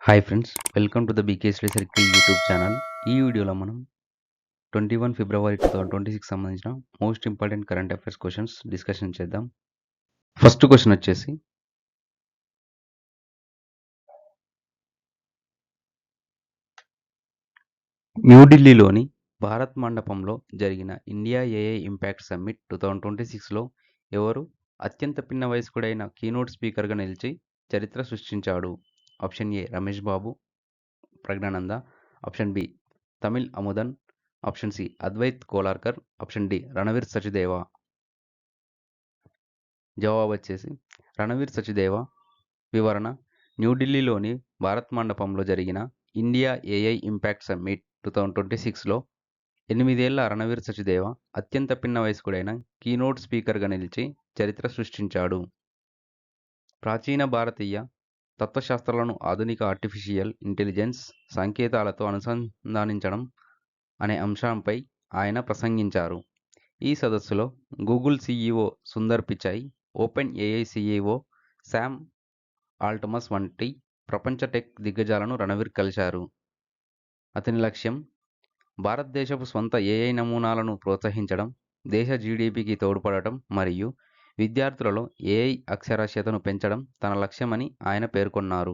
Hi friends, welcome to the BK circle YouTube channel. ఈ వీడియోలో మనం 21 ఫిబ్రవరి 2026 సంబంధించిన most important current affairs questions discussion చేద్దాం. ఫస్ట్ క్వశ్చన్ వచ్చేసి, న్యూఢిల్లీలోని భారత్ మండపంలో జరిగిన ఇండియా ఏఐ ఇంపాక్ట్ సమ్మిట్ 2026లో ఎవరు అత్యంత పిన్న వయస్కుడైన కీనోట్ స్పీకర్గా నిలిచి చరిత్ర సృష్టించాడు? Option A Ramesh Babu Praggnanandhaa, option B Tamil Amudhan, option C Advait Kolarkar, option D Ranveer Sachdeva. జవాబు వచ్చేసి రణవీర్ సచ్దేవా. వివరణ: న్యూఢిల్లీలోని భారత్ మండపంలో జరిగిన ఇండియా ఏఐ ఇంపాక్ట్ సమ్మిట్ 2026లో 8 ఏళ్ల రణవీర్ సచ్దేవా అత్యంత పిన్న వయస్కుడైన కీనోట్ స్పీకర్గా నిలిచి చరిత్ర సృష్టించాడు. ప్రాచీన భారతీయ తత్వశాస్త్రాలను ఆధునిక ఆర్టిఫిషియల్ ఇంటెలిజెన్స్ సంకేతాలతో అనుసంధానించడం అనే అంశంపై ఆయన ప్రసంగించారు. ఈ సదస్సులో Google CEO Sundar Pichai, open AI CEO Sam Altman వంటి ప్రపంచ టెక్ దిగ్గజాలను రణవీర్ కలిశారు. అతని లక్ష్యం భారతదేశపు స్వంత ఏఐ నమూనాలను ప్రోత్సహించడం, దేశ జీడీపీకి తోడ్పడటం మరియు విద్యార్థులలో ఏఐ అక్షరాస్యతను పెంచడం తన లక్ష్యమని ఆయన పేర్కొన్నారు.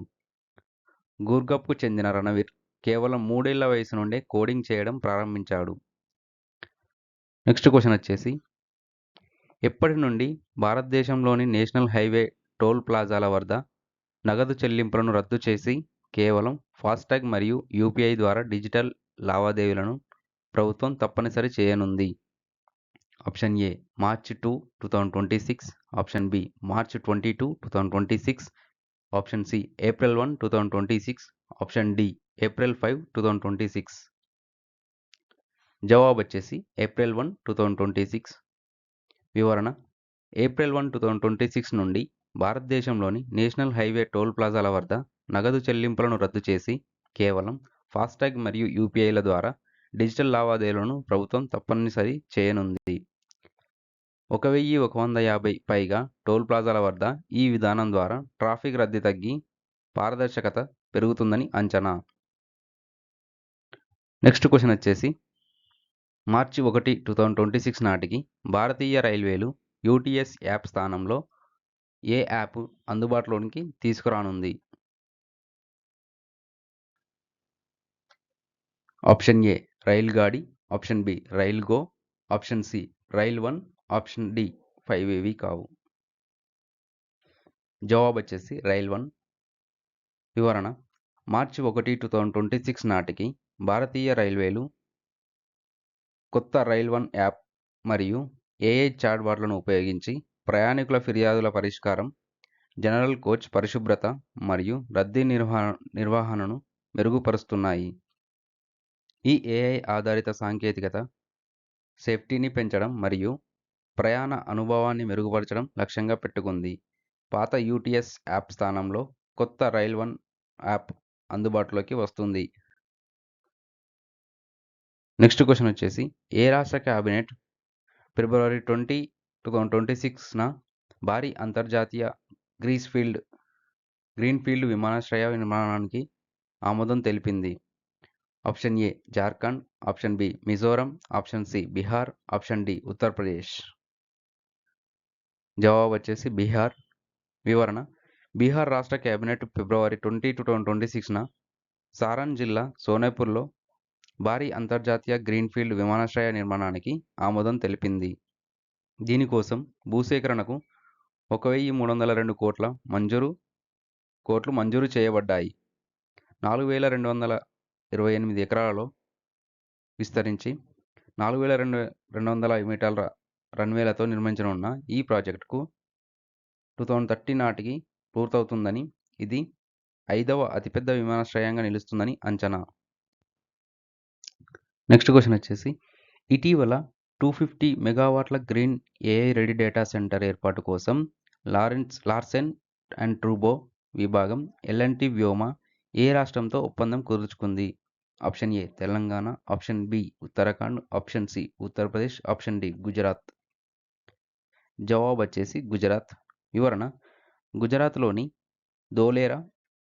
గుర్గావ్కు చెందిన రణవీర్ కేవలం 3 ఏళ్ల వయసు నుండే కోడింగ్ చేయడం ప్రారంభించాడు. నెక్స్ట్ క్వశ్చన్ వచ్చేసి, ఎప్పటి నుండి భారతదేశంలోని నేషనల్ హైవే టోల్ ప్లాజాల వద్ద నగదు చెల్లింపులను రద్దు చేసి కేవలం ఫాస్టాగ్ మరియు యూపీఐ ద్వారా డిజిటల్ లావాదేవీలను ప్రభుత్వం తప్పనిసరి చేయనుంది? Option A March 2, 2026, option B March 22, 2026, option C April 1, 2026, option D April 5, 2026. జవాబు వచ్చేసి ఏప్రిల్ 1, 2026. వివరణ: ఏప్రిల్ 1, 2026 నుండి భారతదేశంలోని నేషనల్ హైవే టోల్ ప్లాజాల వద్ద నగదు చెల్లింపులను రద్దు చేసి కేవలం ఫాస్టాగ్ మరియు యూపీఐల ద్వారా డిజిటల్ లావాదేవీలను ప్రభుత్వం తప్పనిసరి చేయనుంది. 1150 పైగా టోల్ ప్లాజాల వద్ద ఈ విధానం ద్వారా ట్రాఫిక్ రద్దీ తగ్గి పారదర్శకత పెరుగుతుందని అంచనా. నెక్స్ట్ క్వశ్చన్ వచ్చేసి, మార్చి 1, 2026 నాటికి భారతీయ రైల్వేలు యూటీఎస్ యాప్ స్థానంలో ఏ యాప్ అందుబాటులోనికి తీసుకురానుంది? Option A rail Gaadi, option B rail go, option C rail 1, option D 5 ఏవి కావు. జవాబు వచ్చేసి రైల్ 1. వివరణ: మార్చి 1, 2026 నాటికి భారతీయ రైల్వేలు కొత్త రైల్ 1 యాప్ మరియు ఏఐ చాట్బాట్లను ఉపయోగించి ప్రయాణికుల ఫిర్యాదుల పరిష్కారం, జనరల్ కోచ్ పరిశుభ్రత మరియు రద్దీ నిర్వహణను మెరుగుపరుస్తున్నాయి. ఈ ఏఐ ఆధారిత సాంకేతికత సేఫ్టీని పెంచడం మరియు ప్రయాణ అనుభవాన్ని మెరుగుపరచడం లక్ష్యంగా పెట్టుకుంది. పాత యూటీఎస్ యాప్ స్థానంలో కొత్త రైల్ 1 యాప్ అందుబాటులోకి వస్తుంది. నెక్స్ట్ క్వశ్చన్ వచ్చేసి, ఏ రాష్ట్ర క్యాబినెట్ ఫిబ్రవరి 20, 2026న భారీ అంతర్జాతీయ గ్రీన్ఫీల్డ్ విమానాశ్రయ నిర్మాణానికి ఆమోదం తెలిపింది? Option A Jharkhand, option B Mizoram, option C Bihar, option D Uttar Pradesh. జవాబు వచ్చేసి బీహార్. వివరణ: బీహార్ రాష్ట్ర కేబినెట్ ఫిబ్రవరి 20, 2026న సారన్ జిల్లా సోనేపూర్లో భారీ అంతర్జాతీయ గ్రీన్ఫీల్డ్ విమానాశ్రయ నిర్మాణానికి ఆమోదం తెలిపింది. దీనికోసం భూసేకరణకు 1,302 కోట్లు మంజూరు చేయబడ్డాయి. 4,228 ఎకరాలలో విస్తరించి 4,200 మీటర్ల రన్వేలతో నిర్మించనున్న ఈ ప్రాజెక్టుకు 2030 నాటికి పూర్తవుతుందని, ఇది 5వ అతిపెద్ద విమానాశ్రయంగా నిలుస్తుందని అంచనా. నెక్స్ట్ క్వశ్చన్ వచ్చేసి, ఇటీవల 250 మెగావాట్ల green AI ready data centre ఏర్పాటు కోసం లార్సెన్ అండ్ ట్రూబో విభాగం ఎల్&టి వ్యోమ ఏ రాష్ట్రంతో ఒప్పందం కుదుర్చుకుంది? Option A Telangana, option B Uttarakhand, option C Uttar Pradesh, option D Gujarat. జవాబు వచ్చేసి గుజరాత్. వివరణ: గుజరాత్లోని ధోలేరా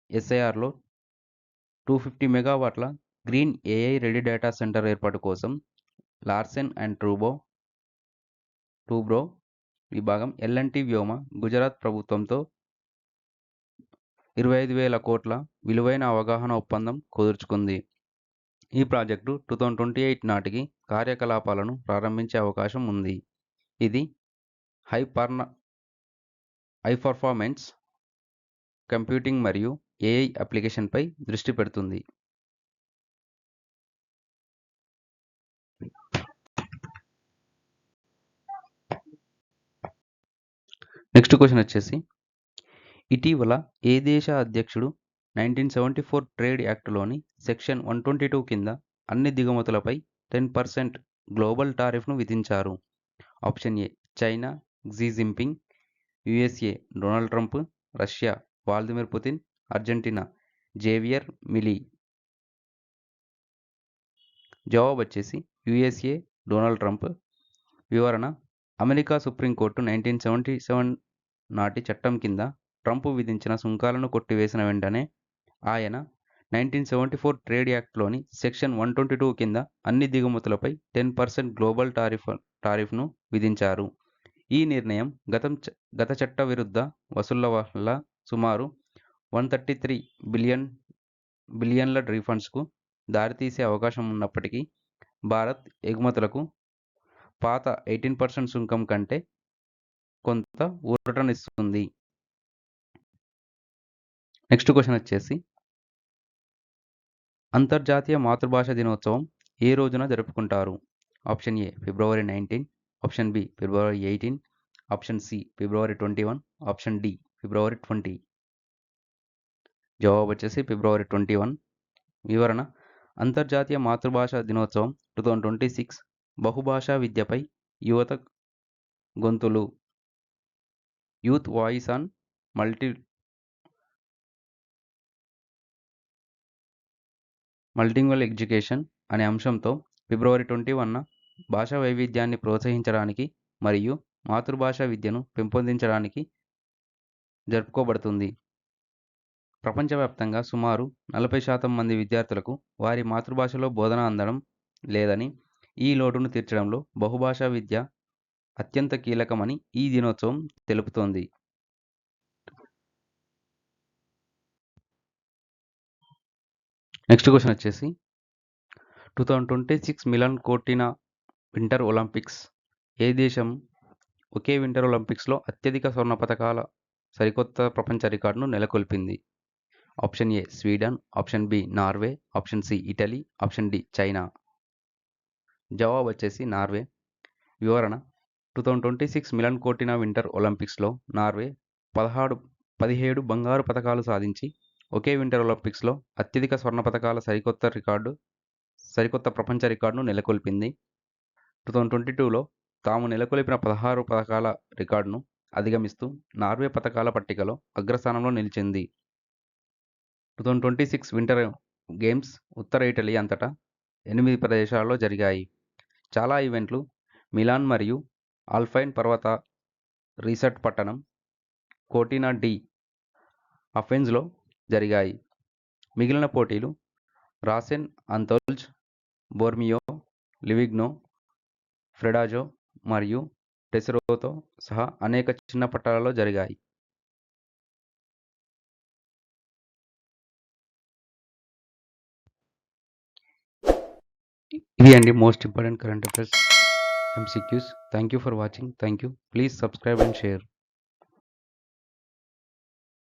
ఎస్ఐఆర్లో 250 మెగావాట్ల green AI ready data centre ఏర్పాటు కోసం లార్సెన్ అండ్ టూబ్రో విభాగం ఎల్&టి వ్యోమ గుజరాత్ ప్రభుత్వంతో 25,000 కోట్ల విలువైన అవగాహన ఒప్పందం కుదుర్చుకుంది. ఈ ప్రాజెక్టు 2028 నాటికి కార్యకలాపాలను ప్రారంభించే అవకాశం ఉంది. ఇది హై పర్ఫార్మెన్స్ కంప్యూటింగ్ మరియు ఏఐ అప్లికేషన్పై దృష్టి పెడుతుంది. నెక్స్ట్ క్వశ్చన్ వచ్చేసి, ఇటీవల ఏ దేశ అధ్యక్షుడు 1974 ట్రేడ్ యాక్ట్లోని సెక్షన్ 122 కింద అన్ని దిగుమతులపై 10% గ్లోబల్ టారిఫ్ను విధించారు? Option A China Xi Jinping, USA Donald Trump, Russia Vladimir Putin, Argentina Javier Milei. జవాబు వచ్చేసి యుఎస్ఏ డొనాల్డ్ ట్రంప్. వివరణ: అమెరికా సుప్రీంకోర్టు 1977 నాటి చట్టం కింద ట్రంప్ విధించిన సుంకాలను కొట్టివేసిన వెంటనే ఆయన 1974 ట్రేడ్ యాక్ట్లోని సెక్షన్ 122 కింద అన్ని దిగుమతులపై 10% గ్లోబల్ టారిఫ్ను విధించారు. ఈ నిర్ణయం గత చట్ట విరుద్ధ వసూళ్ల వల్ల సుమారు 133 బిలియన్ల రీఫండ్స్కు దారితీసే అవకాశం ఉన్నప్పటికీ భారత్ ఎగుమతులకు పాత 18% సుంకం కంటే కొంత ఊరటనిస్తుంది. నెక్స్ట్ క్వశ్చన్ వచ్చేసి, అంతర్జాతీయ మాతృభాష దినోత్సవం ఏ రోజున జరుపుకుంటారు? ఆప్షన్ ఏ ఫిబ్రవరి 19, ఆప్షన్ బి ఫిబ్రవరి 18, ఆప్షన్ సి ఫిబ్రవరి 21, ఆప్షన్ డి ఫిబ్రవరి 20. జవాబు వచ్చేసి ఫిబ్రవరి 21. వివరణ: అంతర్జాతీయ మాతృభాష దినోత్సవం 2026 బహుభాషా విద్యపై యువత గొంతులు, యూత్ వాయిస్ ఆన్ మల్టిలింగ్వల్ ఎడ్యుకేషన్ అనే అంశంతో ఫిబ్రవరి 21న భాషా వైవిధ్యాన్ని ప్రోత్సహించడానికి మరియు మాతృభాషా విద్యను పెంపొందించడానికి జరుపుకోబడుతుంది. ప్రపంచవ్యాప్తంగా సుమారు 40% మంది విద్యార్థులకు వారి మాతృభాషలో బోధన అందడం లేదని, ఈ లోటును తీర్చడంలో బహుభాషా విద్య అత్యంత కీలకమని ఈ దినోత్సవం తెలుపుతోంది. నెక్స్ట్ క్వశ్చన్ వచ్చేసి, 2026 మిలాన్ కోర్టినా వింటర్ ఒలింపిక్స్ ఏ దేశం ఒకే వింటర్ ఒలింపిక్స్లో అత్యధిక స్వర్ణ పతకాల సరికొత్త ప్రపంచ రికార్డును నెలకొల్పింది? Option A Sweden, option B Norway, option C Italy, option D China. జవాబు వచ్చేసి నార్వే. వివరణ: 2026 మిలాన్ కోర్టినా వింటర్ ఒలింపిక్స్లో నార్వే 17 బంగారు పతకాలు సాధించి ఒకే వింటర్ ఒలింపిక్స్లో అత్యధిక స్వర్ణ పతకాల సరికొత్త ప్రపంచ రికార్డును నెలకొల్పింది. 2022లో తాము నెలకొల్పిన 16 పతకాల రికార్డును అధిగమిస్తూ నార్వే పతకాల పట్టికలో అగ్రస్థానంలో నిలిచింది. 2026 వింటర్ గేమ్స్ ఉత్తర ఇటలీ అంతటా 8 ప్రదేశాలలో జరిగాయి. చాలా ఈవెంట్లు మిలాన్ మరియు ఆల్పైన్ పర్వత రిసార్ట్ పట్టణం కోర్టినా డి అఫెన్స్లో జరిగాయి. మిగిలిన పోటీలు రాసెన్ ఆంతోల్జ్, బోర్మియో, లివిగ్నో, ఫ్రెడాజో మరియు టెసెరోతో సహా అనేక చిన్న పట్టణాలలో జరిగాయి. ఇవి అండి most important current affairs MCQs. Thank you for watching. Thank you. Please subscribe and share.